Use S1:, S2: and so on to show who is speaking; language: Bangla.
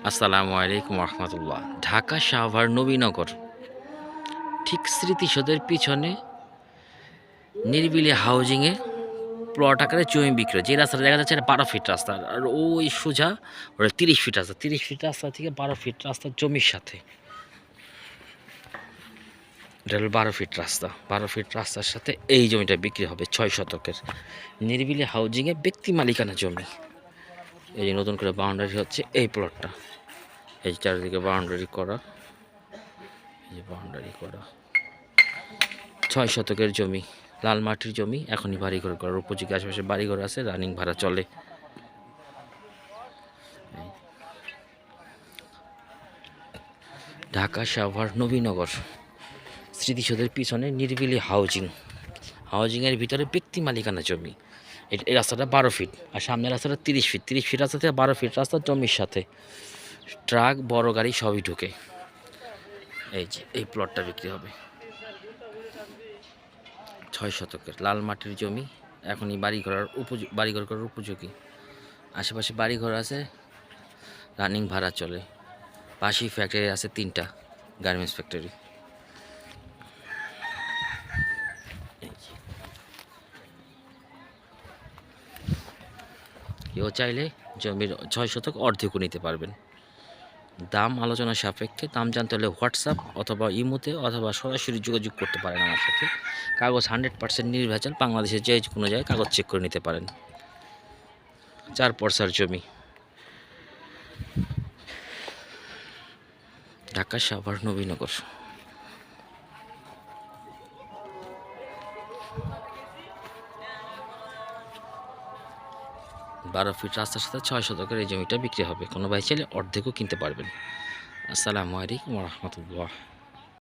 S1: আসসালামু আলাইকুম রহমতুল্লাহ। ঢাকা সাভার নবীনগর, ঠিক স্মৃতিসৌধের পিছনে নিরিবিলি হাউজিংয়ে প্লট আকারে জমি বিক্রি হয়। যে রাস্তাটা দেখা যাচ্ছে এটা 12 ফিট রাস্তা, আর ওই সোজা ওটা 30 ফিট রাস্তা। 30 ফিট রাস্তা থেকে 12 ফিট রাস্তা জমির সাথে, এটা হলো 12 ফিট রাস্তা। 12 ফিট রাস্তার সাথে এই জমিটা বিক্রি হবে 6 শতকের নিরিবিলি হাউজিংয়ে ব্যক্তি মালিকানা জমি। এই যে নতুন করে বাউন্ডারি হচ্ছে এই প্লটটা, এই চারিদিকে বাউন্ডারি করা, এই যে বাউন্ডারি করা 6 শতকের জমি, লাল মাটির জমি। এখনই বাড়িঘর করার উপযোগী, আশেপাশে বাড়িঘর আছে, রানিং ভাড়া চলে। ঢাকা সাভার নবীনগর, স্মৃতিসৌধের পিছনে নিরিবিলি হাউজিংয়ের ভিতরে ব্যক্তি মালিকানা জমি। এই রাস্তাটা 12 ফিট, আর সামনের রাস্তাটা 30 ফিট। 30 ফিট রাস্তা থেকে 12 ফিট রাস্তা জমির সাথে ট্রাক বড় গাড়ি সবই ঢুকে। এই যে এই প্লটটা বিক্রি হবে 6 শতকের লাল মাটির জমি। এখনই বাড়িঘর করার উপযোগী, আশেপাশে বাড়িঘর আছে, রানিং ভাড়া চলে। পাশেই ফ্যাক্টরি আছে 3টা, গার্মেন্টস ফ্যাক্টরি। কেউ চাইলে জমির 6 শতক অর্ধেকও নিতে পারবেন। দাম আলোচনা সাপেক্ষে। দাম জানতে হলে হোয়াটসঅ্যাপ অথবা ইমোতে অথবা সরাসরি যোগাযোগ করতে পারেন আমার সাথে। কাগজ 100% নির্ভেজাল, বাংলাদেশের যে কোনো জায়গায় কাগজ চেক করে নিতে পারেন। 4 পরসার জমি, ঢাকা সাভার নবীনগর। 12 ফিট রাস্তার সাথে 6 শতকের এই জমিটা বিক্রি হবে। কোনো ভাই চাইলে অর্ধেকও কিনতে পারবেন। আসসালামু আলাইকুম রহমতুল্লাহ।